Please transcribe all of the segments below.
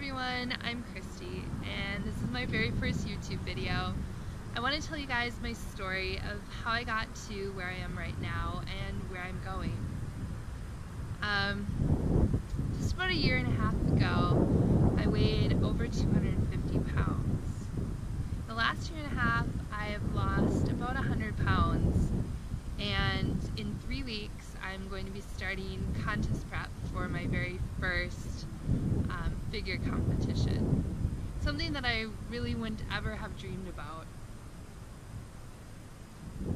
everyone, I'm Christy, and this is my very first YouTube video. I want to tell you guys my story of how I got to where I am right now and where I'm going. Just about a year and a half ago, I weighed over 250 pounds. The last year and a half, I have lost about 100 pounds, and in 3 weeks, I'm going to be starting contest prep for my very first figure competition. Something that I really wouldn't ever have dreamed about.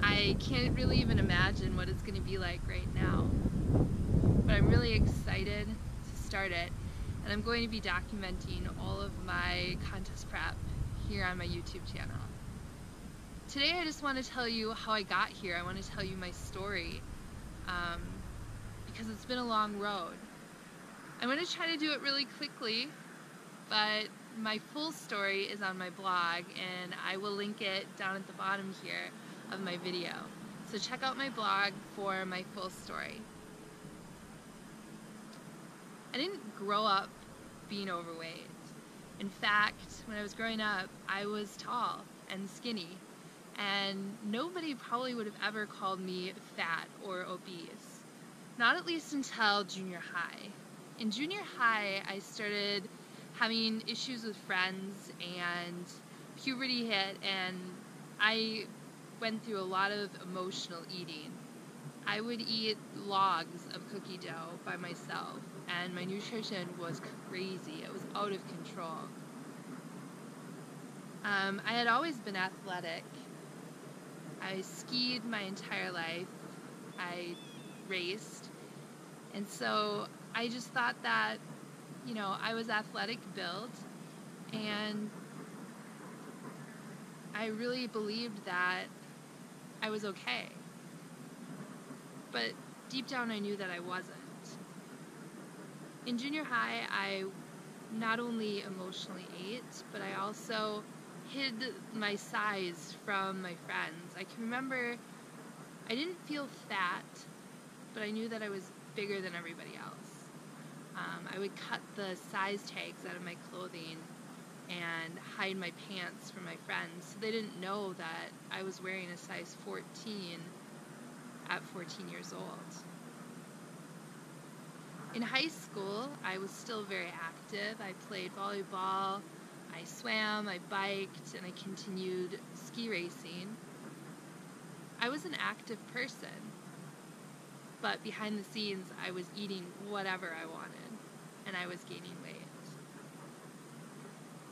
I can't really even imagine what it's going to be like right now, but I'm really excited to start it, and I'm going to be documenting all of my contest prep here on my YouTube channel. Today I just want to tell you how I got here. I want to tell you my story, because it's been a long road. I'm going to try to do it really quickly, but my full story is on my blog, and I will link it down at the bottom here of my video. So check out my blog for my full story. I didn't grow up being overweight. In fact, when I was growing up, I was tall and skinny, and nobody probably would have ever called me fat or obese. Not at least until junior high. In junior high, I started having issues with friends, and puberty hit, and I went through a lot of emotional eating. I would eat logs of cookie dough by myself, and my nutrition was crazy. It was out of control. I had always been athletic. I skied my entire life. I raced. And so I just thought that, you know, I was athletic built, and I really believed that I was okay. But deep down I knew that I wasn't. In junior high, I not only emotionally ate, but I also hid my size from my friends. I can remember I didn't feel fat, but I knew that I was bigger than everybody else. I would cut the size tags out of my clothing and hide my pants from my friends, so they didn't know that I was wearing a size 14 at 14 years old. In high school, I was still very active. I played volleyball, I swam, I biked, and I continued ski racing. I was an active person, but behind the scenes, I was eating whatever I wanted, and I was gaining weight.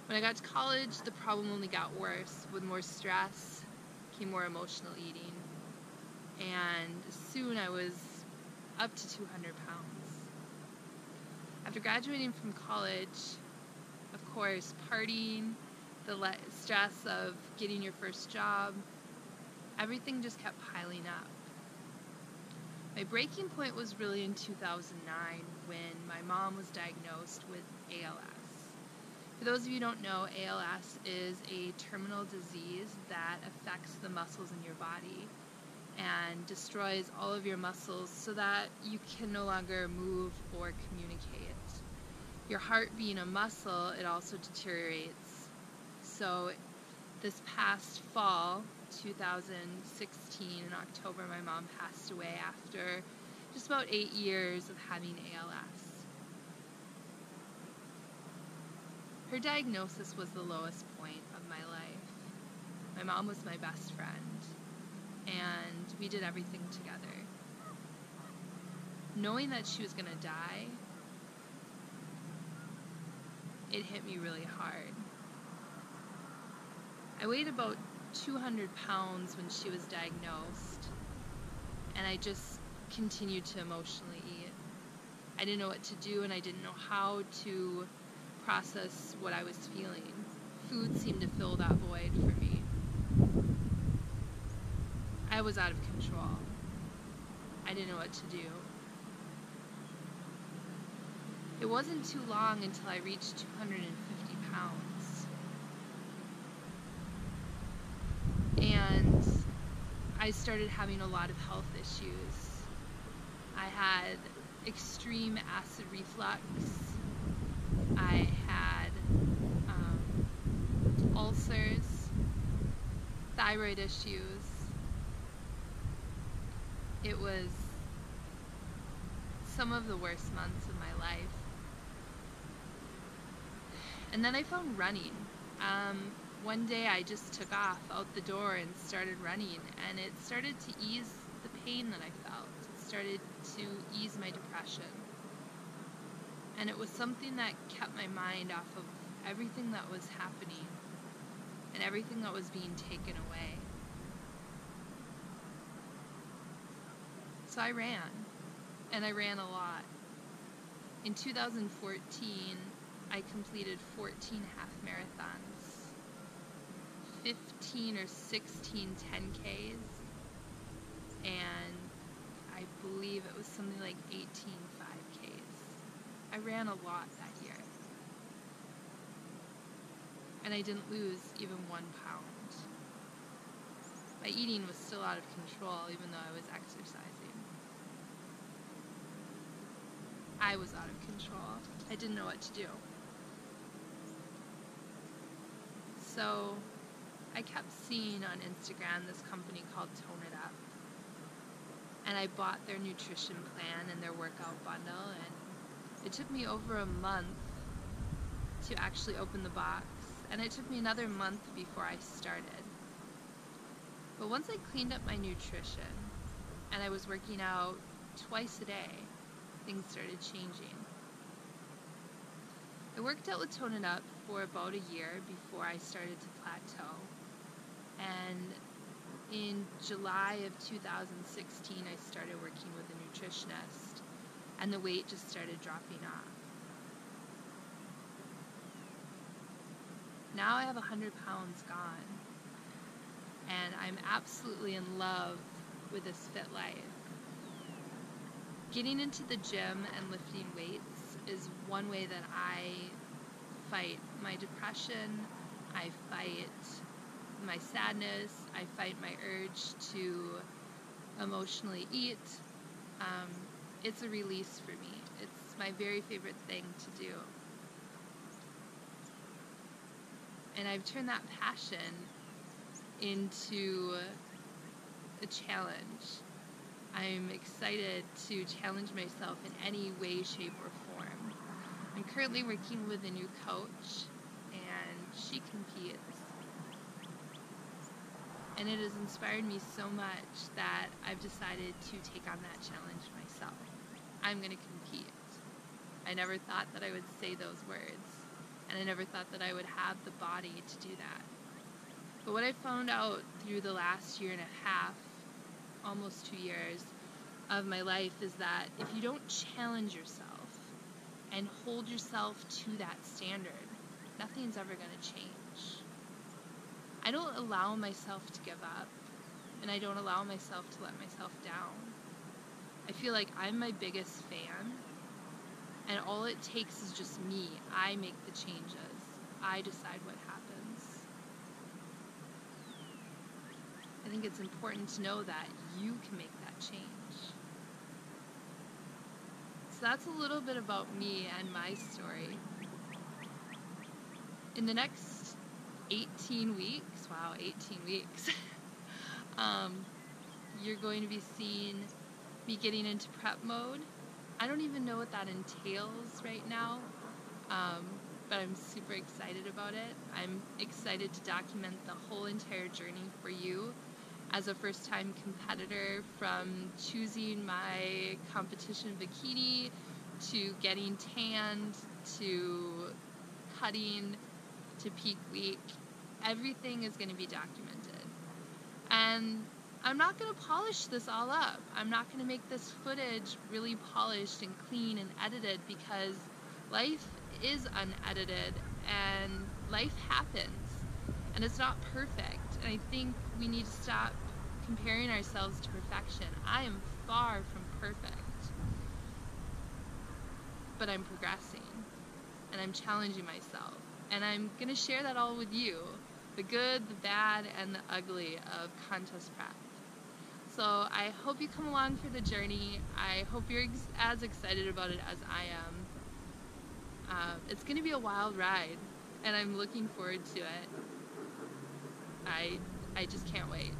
When I got to college, the problem only got worse. With more stress came more emotional eating, and soon I was up to 200 pounds. After graduating from college, of course, partying, the stress of getting your first job, everything just kept piling up. My breaking point was really in 2009 when my mom was diagnosed with ALS. For those of you who don't know, ALS is a terminal disease that affects the muscles in your body and destroys all of your muscles so that you can no longer move or communicate. Your heart being a muscle, it also deteriorates. So this past fall, 2016, in October, my mom passed away after just about 8 years of having ALS. Her diagnosis was the lowest point of my life. My mom was my best friend, and we did everything together. Knowing that she was going to die, it hit me really hard. I weighed about 200 pounds when she was diagnosed, and I just continued to emotionally eat. I didn't know what to do, and I didn't know how to process what I was feeling. Food seemed to fill that void for me. I was out of control. I didn't know what to do. It wasn't too long until I reached 250 pounds. And I started having a lot of health issues. I had extreme acid reflux. I had ulcers, thyroid issues. It was some of the worst months of my life. And then I found running. One day I just took off out the door and started running, and it started to ease the pain that I felt. It started to ease my depression. And it was something that kept my mind off of everything that was happening and everything that was being taken away. So I ran, and I ran a lot. In 2014, I completed 14 half marathons, 15 or 16 10Ks, and I believe it was something like 18 5Ks. I ran a lot that year. And I didn't lose even 1 pound. My eating was still out of control even though I was exercising. I was out of control. I didn't know what to do. So I kept seeing on Instagram this company called Tone It Up. And I bought their nutrition plan and their workout bundle, and it took me over a month to actually open the box. And it took me another month before I started. But once I cleaned up my nutrition and I was working out twice a day, things started changing. I worked out with Tone It Up for about a year before I started to plateau. And in July of 2016, I started working with a nutritionist, and the weight just started dropping off. Now I have 100 pounds gone, and I'm absolutely in love with this fit life. Getting into the gym and lifting weights is one way that I fight my depression, I fight my sadness, I fight my urge to emotionally eat. It's a release for me. It's my very favorite thing to do. And I've turned that passion into a challenge. I'm excited to challenge myself in any way, shape, or form. I'm currently working with a new coach, and she competes. And it has inspired me so much that I've decided to take on that challenge myself. I'm going to compete. I never thought that I would say those words, and I never thought that I would have the body to do that. But what I found out through the last year and a half, almost 2 years, of my life is that if you don't challenge yourself and hold yourself to that standard, nothing's ever going to change. I don't allow myself to give up, and I don't allow myself to let myself down. I feel like I'm my biggest fan, and all it takes is just me. I make the changes. I decide what happens. I think it's important to know that you can make that change. So that's a little bit about me and my story. In the next 18 weeks, wow, 18 weeks, you're going to be seeing me getting into prep mode. I don't even know what that entails right now, but I'm super excited about it. I'm excited to document the whole entire journey for you as a first-time competitor, from choosing my competition bikini to getting tanned to cutting to peak week. Everything is going to be documented. And I'm not going to polish this all up. I'm not going to make this footage really polished and clean and edited, because life is unedited and life happens and it's not perfect. And I think we need to stop comparing ourselves to perfection. I am far from perfect, but I'm progressing and I'm challenging myself, and I'm going to share that all with you, the good, the bad, and the ugly of contest prep. So I hope you come along for the journey. I hope you're as excited about it as I am. It's going to be a wild ride, and I'm looking forward to it. I just can't wait.